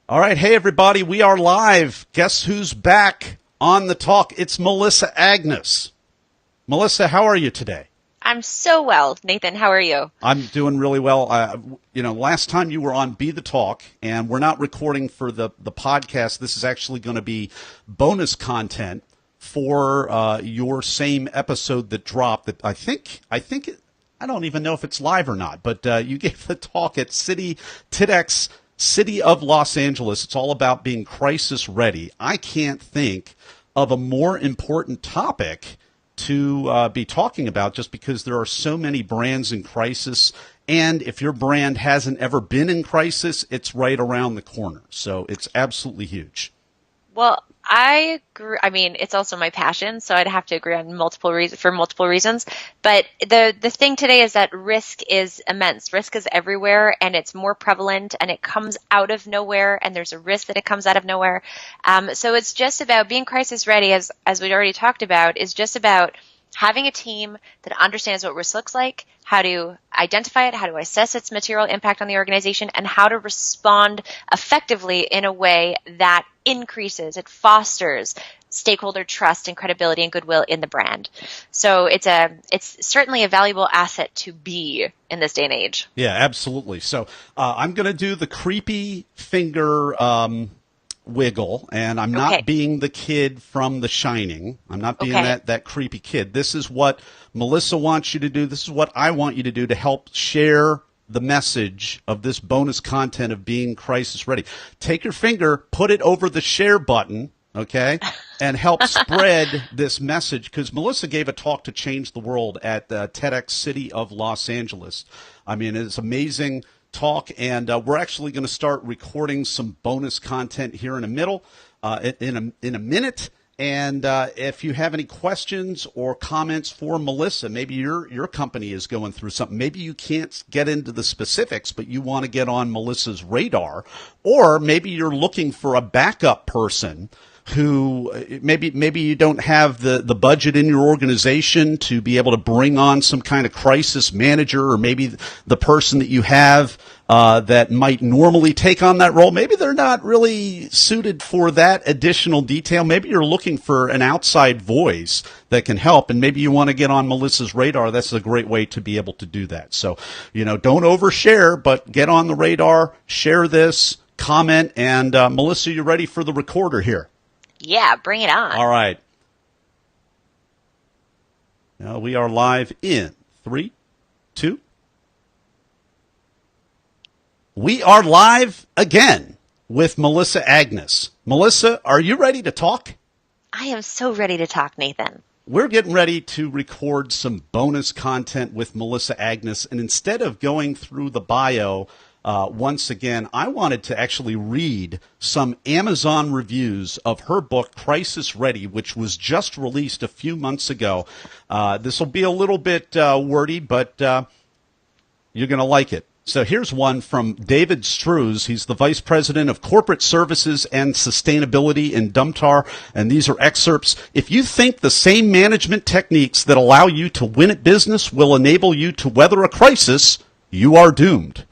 All right. Hey, everybody. We are live. Guess who's back on the talk? It's Melissa Agnes. Melissa, how are you today? I'm so well. Nathan, how are you? I'm doing really well. Last time you were on Be the Talk, and we're not recording for the podcast. This is actually going to be bonus content for your same episode that dropped. That I think I don't even know if it's live or not. But you gave the talk at TEDx City of Los Angeles. It's all about being crisis ready. I can't think of a more important topic to be talking about, just because there are so many brands in crisis. And if your brand hasn't ever been in crisis, it's right around the corner. So it's absolutely huge. Well, I agree. I mean, it's also my passion, so I'd have to agree on for multiple reasons. But the thing today is that risk is immense. Risk is everywhere, and it's more prevalent, and it comes out of nowhere, and there's a risk that it comes out of nowhere. So it's just about being crisis ready, as we already talked about, is just about having a team that understands what risk looks like, how to identify it, how to assess its material impact on the organization, and how to respond effectively in a way that it fosters stakeholder trust and credibility and goodwill in the brand. So it's certainly a valuable asset to be in this day and age. Yeah, absolutely. So I'm going to do the creepy finger wiggle, and I'm not being the kid from The Shining. I'm not being that creepy kid. This is what Melissa wants you to do. This is what I want you to do to help share the message of this bonus content of being crisis ready. Take your finger, put it over the share button, okay, and help spread this message, because Melissa gave a talk to change the world at the TEDx City of Los Angeles. I mean, it's amazing talk, and we're actually going to start recording some bonus content here in a minute. And if you have any questions or comments for Melissa, maybe your company is going through something. Maybe you can't get into the specifics, but you want to get on Melissa's radar, or maybe you're looking for a backup person who maybe you don't have the budget in your organization to be able to bring on some kind of crisis manager, or maybe the person that you have that might normally take on that role, maybe they're not really suited for that additional detail. Maybe you're looking for an outside voice that can help, and maybe you want to get on Melissa's radar. That's a great way to be able to do that. So, don't overshare, but get on the radar, share this, comment, and Melissa, you ready for the recorder here? Yeah, bring it on. All right. Now we are live in 3, 2. We are live again with Melissa Agnes. Melissa, are you ready to talk? I am so ready to talk, Nathan. We're getting ready to record some bonus content with Melissa Agnes, and instead of going through the bio once again, I wanted to actually read some Amazon reviews of her book, Crisis Ready, which was just released a few months ago. This will be a little bit wordy, but you're going to like it. So here's one from David Strews. He's the Vice President of Corporate Services and Sustainability in Dumtar, and these are excerpts. If you think the same management techniques that allow you to win at business will enable you to weather a crisis, you are doomed.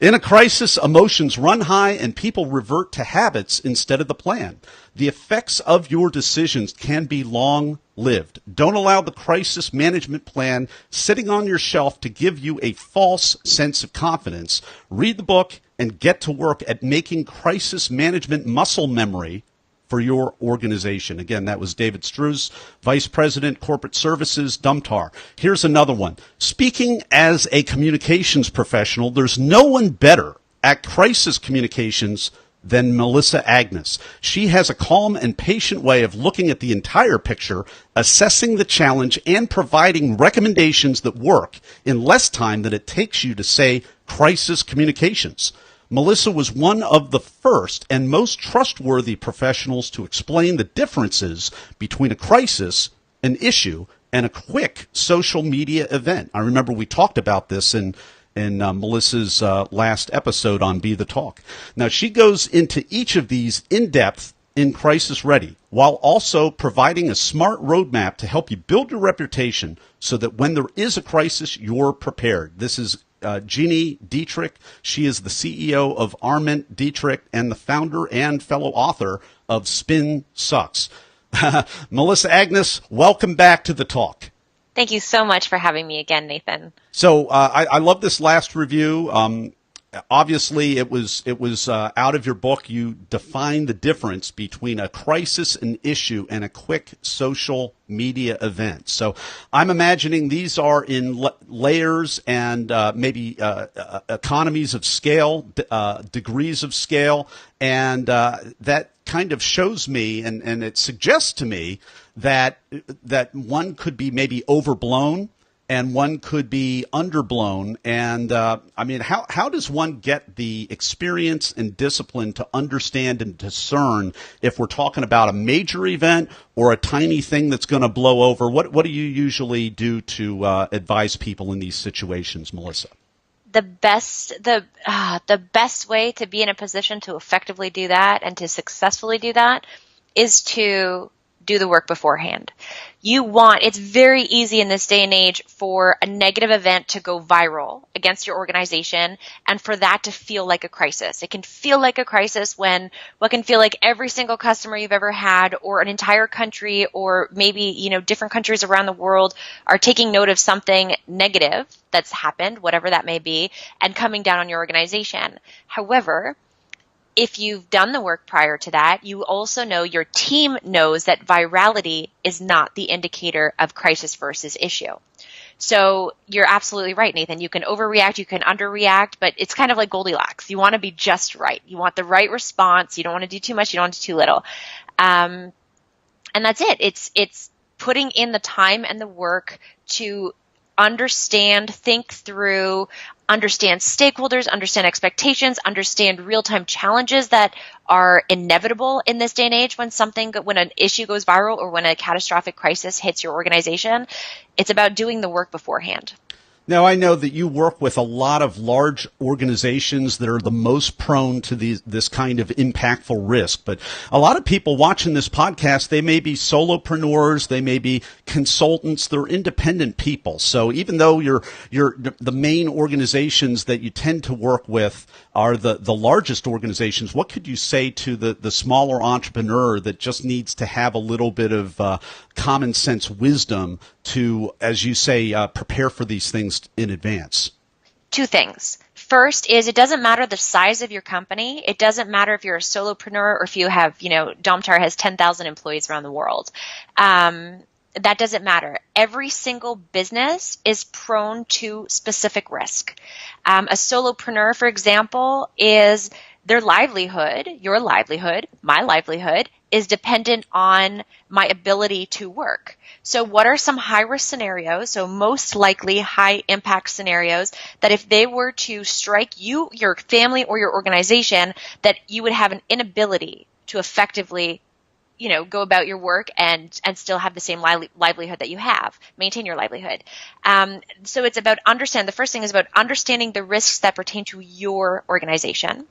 In a crisis, emotions run high and people revert to habits instead of the plan. The effects of your decisions can be long-lived. Don't allow the crisis management plan sitting on your shelf to give you a false sense of confidence. Read the book and get to work at making crisis management muscle memory for your organization. Again, that was David Strews, Vice President, Corporate Services, Dumtar. Here's another one. Speaking as a communications professional, there's no one better at crisis communications than Melissa Agnes. She has a calm and patient way of looking at the entire picture, assessing the challenge, and providing recommendations that work in less time than it takes you to say crisis communications. Melissa was one of the first and most trustworthy professionals to explain the differences between a crisis, an issue, and a quick social media event. I remember we talked about this in Melissa's last episode on Be the Talk. Now, she goes into each of these in depth in Crisis Ready, while also providing a smart roadmap to help you build your reputation so that when there is a crisis, you're prepared. This is Jeannie Dietrich. She is the CEO of Arment Dietrich and the founder and fellow author of Spin Sucks. Melissa Agnes, welcome back to the talk. Thank you so much for having me again, Nathan. So I love this last review. Obviously, it was out of your book. You define the difference between a crisis, an issue, and a quick social media event. So I'm imagining these are in layers and maybe economies of scale, degrees of scale, and that kind of shows me and it suggests to me that one could be maybe overblown and one could be underblown. And I mean, how does one get the experience and discipline to understand and discern if we're talking about a major event or a tiny thing that's going to blow over? What do you usually do to advise people in these situations, Melissa? The best way to be in a position to effectively do that and to successfully do that is to do the work beforehand. It's very easy in this day and age for a negative event to go viral against your organization and for that to feel like a crisis. It can feel like a crisis when what can feel like every single customer you've ever had or an entire country or maybe, different countries around the world are taking note of something negative that's happened, whatever that may be, and coming down on your organization. However, if you've done the work prior to that, you also know your team knows that virality is not the indicator of crisis versus issue. So you're absolutely right, Nathan. You can overreact, you can underreact, but it's kind of like Goldilocks. You want to be just right. You want the right response. You don't want to do too much. You don't want to do too little. And that's it. It's putting in the time and the work to understand, think through, understand stakeholders, understand expectations, understand real-time challenges that are inevitable in this day and age when an issue goes viral or when a catastrophic crisis hits your organization. It's about doing the work beforehand. Now, I know that you work with a lot of large organizations that are the most prone to this kind of impactful risk. But a lot of people watching this podcast, they may be solopreneurs, they may be consultants, they're independent people. So even though the main organizations that you tend to work with are the largest organizations, what could you say to the smaller entrepreneur that just needs to have a little bit of common sense wisdom to, as you say, prepare for these things in advance? Two things. First is it doesn't matter the size of your company. It doesn't matter if you're a solopreneur or if you have, Domtar has 10,000 employees around the world. That doesn't matter. Every single business is prone to specific risk. A solopreneur, for example, is their livelihood, your livelihood, my livelihood, is dependent on my ability to work. So what are some high-risk scenarios, so most likely high-impact scenarios, that if they were to strike you, your family, or your organization, that you would have an inability to effectively go about your work and still have the same livelihood that you have, maintain your livelihood. So it's about the first thing is about understanding the risks that pertain to your organization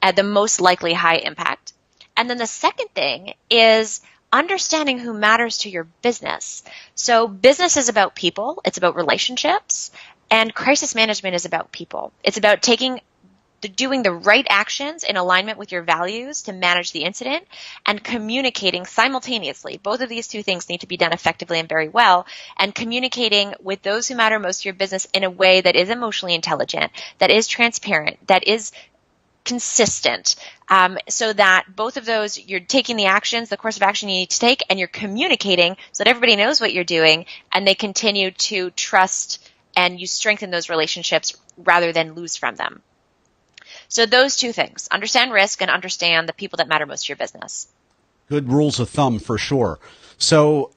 at the most likely high impact. And then the second thing is understanding who matters to your business. So business is about people, it's about relationships, and crisis management is about people. It's about doing the right actions in alignment with your values to manage the incident and communicating simultaneously. Both of these two things need to be done effectively and very well, and communicating with those who matter most to your business in a way that is emotionally intelligent, that is transparent, that is consistent, so that both of those, you're taking the actions, the course of action you need to take, and you're communicating so that everybody knows what you're doing and they continue to trust and you strengthen those relationships rather than lose from them. So those two things, understand risk and understand the people that matter most to your business. Good rules of thumb for sure. So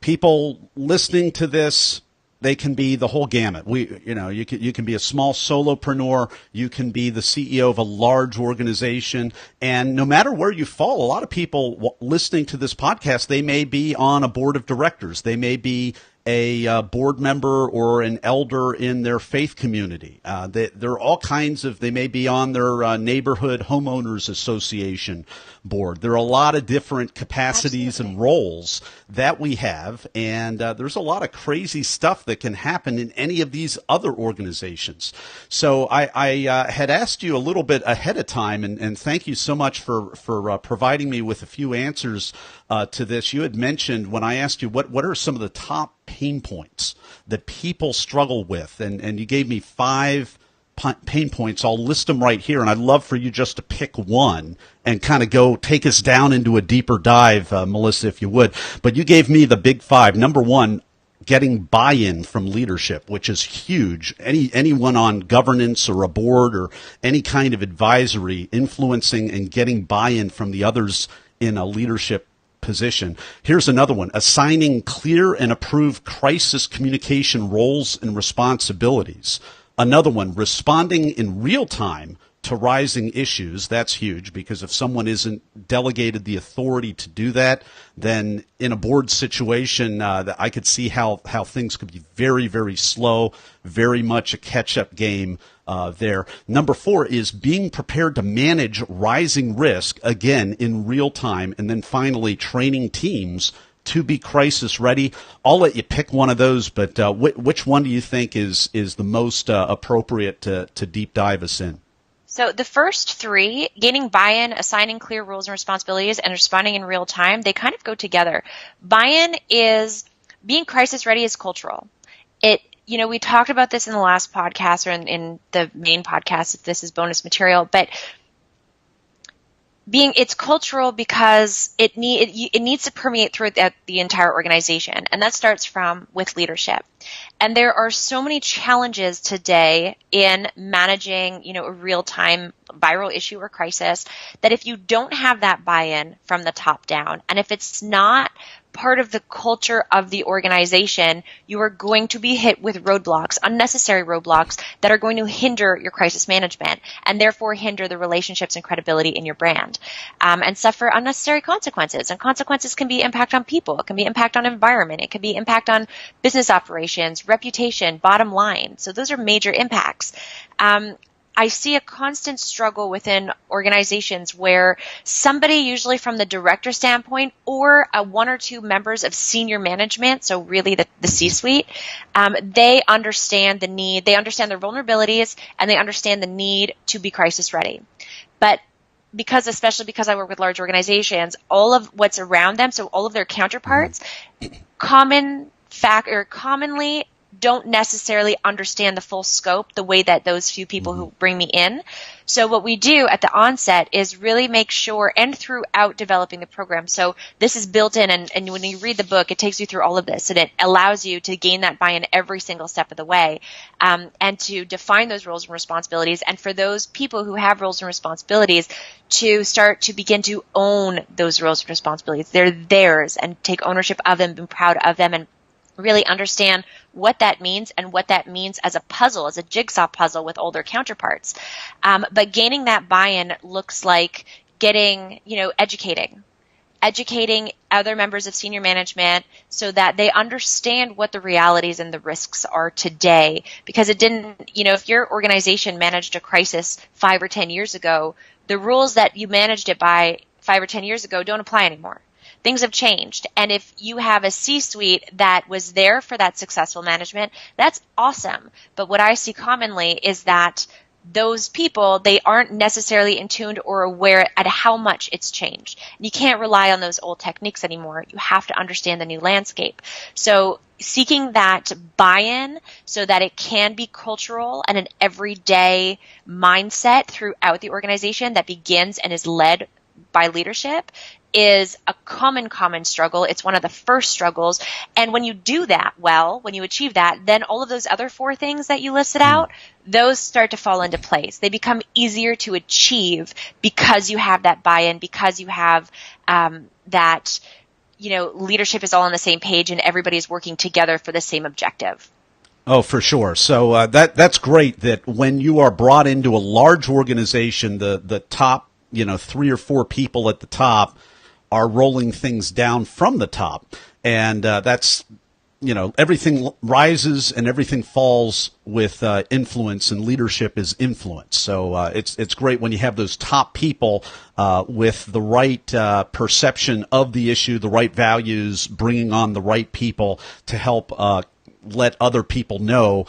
people listening to this, they can be the whole gamut. You can be a small solopreneur, you can be the CEO of a large organization, and no matter where you fall, a lot of people listening to this podcast, they may be on a board of directors, they may be a board member or an elder in their faith community. There are all kinds of, they may be on their neighborhood homeowners association board. There are a lot of different capacities Absolutely. and roles that we have, and there's a lot of crazy stuff that can happen in any of these other organizations. So I had asked you a little bit ahead of time, and thank you so much for providing me with a few answers to this. You had mentioned when I asked you what are some of the top pain points that people struggle with, and you gave me 5 pain points. I'll list them right here, and I'd love for you just to pick one and kind of go take us down into a deeper dive, Melissa, if you would. But you gave me the big 5. Number 1, getting buy-in from leadership, which is huge. Anyone on governance or a board or any kind of advisory, influencing and getting buy-in from the others in a leadership position. Here's another one: assigning clear and approved crisis communication roles and responsibilities. Another one: responding in real time to rising issues. That's huge, because if someone isn't delegated the authority to do that, then in a board situation, I could see how things could be very, very slow, very much a catch-up game there. Number 4 is being prepared to manage rising risk, again, in real time. And then finally, training teams to be crisis ready. I'll let you pick one of those, but which one do you think is the most appropriate to deep dive us in? So the first 3, gaining buy-in, assigning clear roles and responsibilities, and responding in real time, they kind of go together. Buy-in is being crisis ready is cultural. We talked about this in the last podcast, or in the main podcast, if this is bonus material, but it's cultural because it needs to permeate through the entire organization, and that starts with leadership. And there are so many challenges today in managing, a real-time viral issue or crisis, that if you don't have that buy-in from the top down, and if it's not part of the culture of the organization, you are going to be hit with roadblocks, unnecessary roadblocks, that are going to hinder your crisis management, and therefore hinder the relationships and credibility in your brand, and suffer unnecessary consequences. And consequences can be impact on people, it can be impact on environment, it can be impact on business operations, reputation, bottom line. So those are major impacts. I see a constant struggle within organizations where somebody, usually from the director standpoint, or 1 or 2 members of senior management, so really the C-suite, they understand the need, they understand their vulnerabilities, and they understand the need to be crisis ready. But especially because I work with large organizations, all of what's around them, so all of their counterparts, commonly don't necessarily understand the full scope the way that those few people who bring me in. So what we do at the onset is really make sure, and throughout developing the program, so this is built in, and when you read the book, it takes you through all of this, and it allows you to gain that buy-in every single step of the way, and to define those roles and responsibilities, and for those people who have roles and responsibilities to start to begin to own those roles and responsibilities. They're theirs, and take ownership of them, be proud of them, and really understand what that means, and what that means as a puzzle, as a jigsaw puzzle with all their counterparts. But gaining that buy-in looks like educating other members of senior management so that they understand what the realities and the risks are today. Because it didn't, if your organization managed a crisis 5 or 10 years ago, the rules that you managed it by 5 or 10 years ago don't apply anymore. Things have changed. And if you have a C-suite that was there for that successful management, that's awesome. But what I see commonly is that those people, they aren't necessarily in tune or aware at how much it's changed. You can't rely on those old techniques anymore. You have to understand the new landscape. So seeking that buy-in so that it can be cultural and an everyday mindset throughout the organization that begins and is led by leadership is a common struggle. It's one of the first struggles. And when you do that well, when you achieve that, then all of those other 4 things that you listed out, those start to fall into place. They become easier to achieve because you have that buy-in, because you have that, leadership is all on the same page and everybody's working together for the same objective. Oh, for sure. So that's great that when you are brought into a large organization, the top 3 or 4 people at the top are rolling things down from the top. And that's everything rises and everything falls with influence, and leadership is influence. So it's great when you have those top people with the right perception of the issue, the right values, bringing on the right people to help let other people know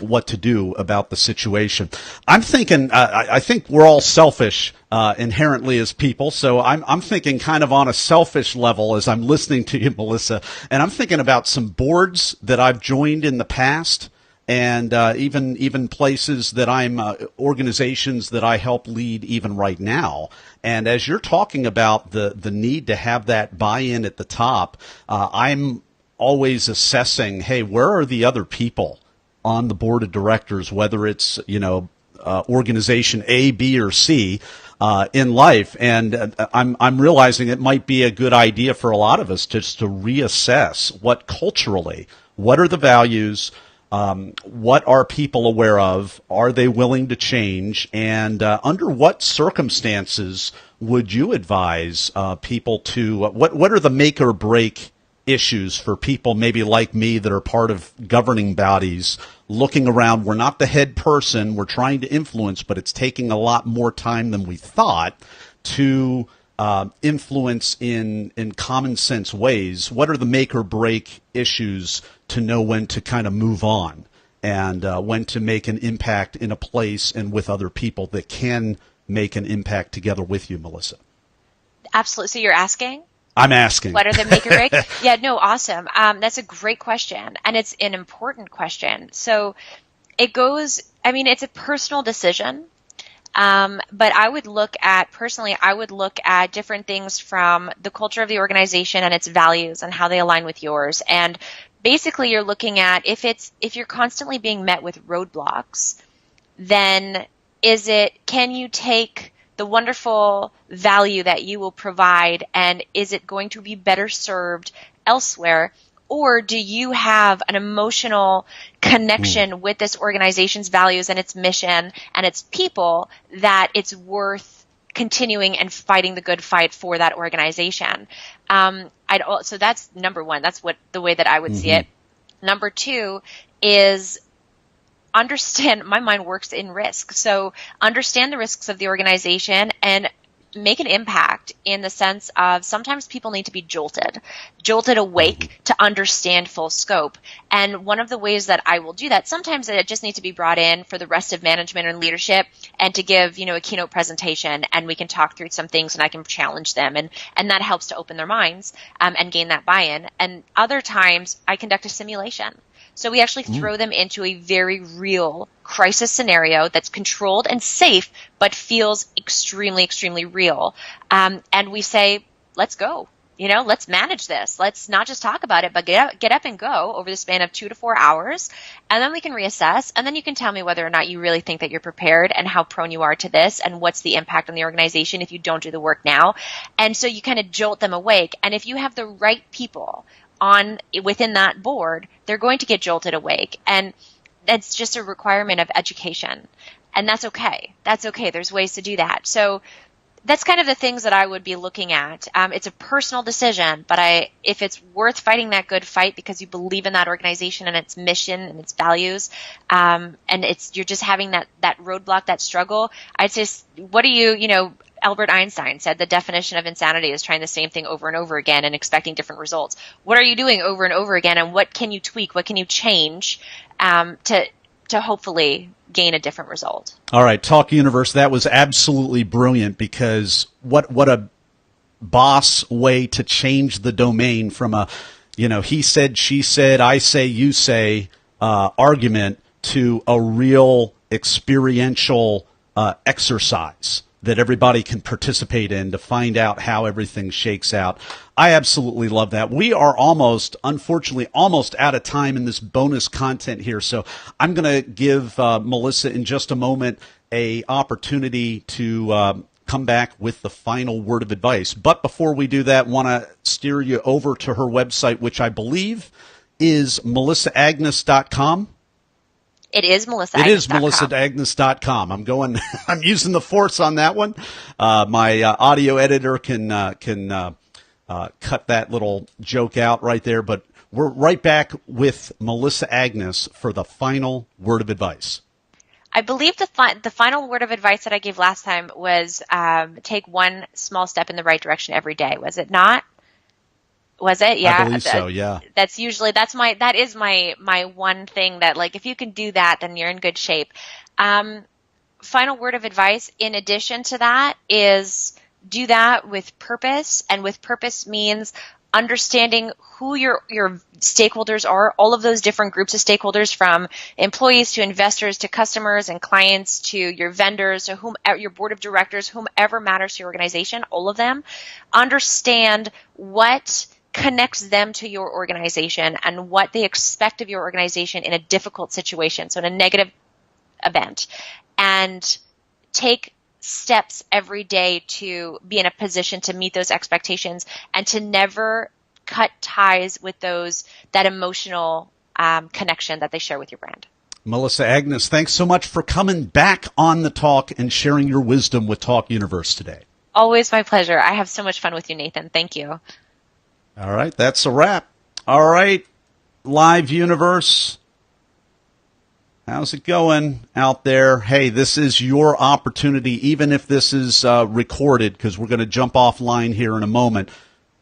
what to do about the situation. I'm thinking, I think we're all selfish inherently as people, so I'm thinking kind of on a selfish level as I'm listening to you, Melissa, and I'm thinking about some boards that I've joined in the past, and even places that I'm organizations that I help lead even right now. And as you're talking about the need to have that buy-in at the top, I'm always assessing, hey, where are the other people on the board of directors, whether it's, organization A, B, or C in life. And I'm realizing it might be a good idea for a lot of us just to reassess what are the values, what are people aware of, are they willing to change, and under what circumstances would you advise people to, what are the make or break issues for people maybe like me that are part of governing bodies looking around? We're not the head person. We're trying to influence, but it's taking a lot more time than we thought to influence in common sense ways. What are the make or break issues to know when to kind of move on and when to make an impact in a place and with other people that can make an impact together with you, Melissa? Absolutely. So you're asking? I'm asking. What are the make or break? Yeah, no, awesome. That's a great question, and it's an important question. So it's a personal decision, but I would look at different things from the culture of the organization and its values and how they align with yours. And basically you're looking at if you're constantly being met with roadblocks, then can you take the wonderful value that you will provide, and is it going to be better served elsewhere? Or do you have an emotional connection with this organization's values and its mission and its people that it's worth continuing and fighting the good fight for that organization? So that's number one. That's the way that I would see it. Number two is understand, my mind works in risk. So understand the risks of the organization and make an impact in the sense of sometimes people need to be jolted awake to understand full scope. And one of the ways that I will do that, sometimes it just needs to be brought in for the rest of management and leadership and to give, a keynote presentation, and we can talk through some things and I can challenge them, and that helps to open their minds and gain that buy-in. And other times I conduct a simulation. So we actually throw them into a very real crisis scenario that's controlled and safe, but feels extremely, extremely real. And we say, let's go. Let's manage this. Let's not just talk about it, but get up and go over the span of 2 to 4 hours. And then we can reassess. And then you can tell me whether or not you really think that you're prepared and how prone you are to this and what's the impact on the organization if you don't do the work now. And so you kind of jolt them awake. And if you have the right people within that board, they're going to get jolted awake. And that's just a requirement of education. And that's okay. That's okay. There's ways to do that. So that's kind of the things that I would be looking at. It's a personal decision, but if it's worth fighting that good fight because you believe in that organization and its mission and its values, and you're just having that roadblock, that struggle, I'd say, what do Albert Einstein said the definition of insanity is trying the same thing over and over again and expecting different results. What are you doing over and over again, and what can you tweak? What can you change to hopefully gain a different result? All right, Talk Universe, that was absolutely brilliant, because what a boss way to change the domain from a he said, she said, I say, you say argument to a real experiential exercise that everybody can participate in to find out how everything shakes out. I absolutely love that. We are unfortunately, almost out of time in this bonus content here. So I'm going to give Melissa in just a moment a opportunity to come back with the final word of advice. But before we do that, want to steer you over to her website, which I believe is melissaagnes.com. It is melissaagnes.com. It is melissaagnes.com. I'm using the force on that one. My audio editor can cut that little joke out right there, but We're right back with Melissa Agnes for the final word of advice. I believe the final word of advice that I gave last time was take one small step in the right direction every day. Was it not? Was it? Yeah. I believe so, yeah. That is my one thing that, like, if you can do that, then you're in good shape. Final word of advice in addition to that is do that with purpose, and with purpose means understanding who your stakeholders are, all of those different groups of stakeholders, from employees to investors to customers and clients to your vendors to your board of directors, whomever matters to your organization, all of them. Understand what connects them to your organization and what they expect of your organization in a difficult situation, so in a negative event, and take steps every day to be in a position to meet those expectations and to never cut ties with that emotional connection that they share with your brand. Melissa Agnes, thanks so much for coming back on the Talk and sharing your wisdom with Talk Universe today. Always my pleasure. I have so much fun with you, Nathan. Thank you. All right, that's a wrap. All right, Live Universe. How's it going out there? Hey, this is your opportunity, even if this is recorded, because we're going to jump offline here in a moment.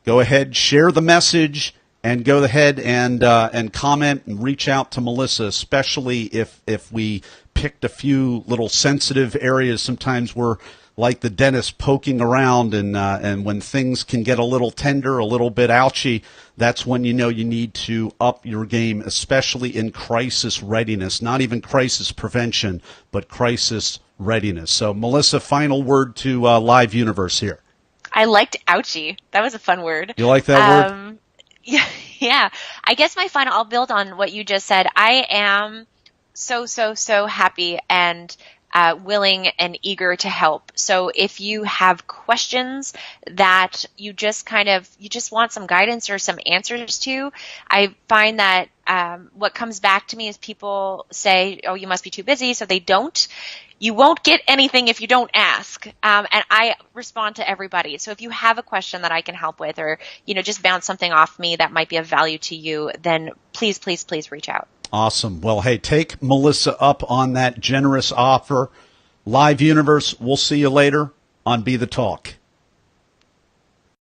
Go ahead, share the message, and go ahead and comment and reach out to Melissa, especially if we picked a few little sensitive areas. Sometimes we're like the dentist poking around, and when things can get a little tender, a little bit ouchy, that's when you know you need to up your game, especially in crisis readiness. Not even crisis prevention, but crisis readiness. So, Melissa, final word to Live Universe here. I liked ouchie. That was a fun word. You like that word? Yeah. I guess I'll build on what you just said. I am so happy and willing and eager to help. So if you have questions that you just want some guidance or some answers to, I find that what comes back to me is people say, oh, you must be too busy, so they don't. You won't get anything if you don't ask. And I respond to everybody. So if you have a question that I can help with, or, just bounce something off me that might be of value to you, then please reach out. Awesome. Well, hey, take Melissa up on that generous offer. Live Universe, we'll see you later on Be The Talk.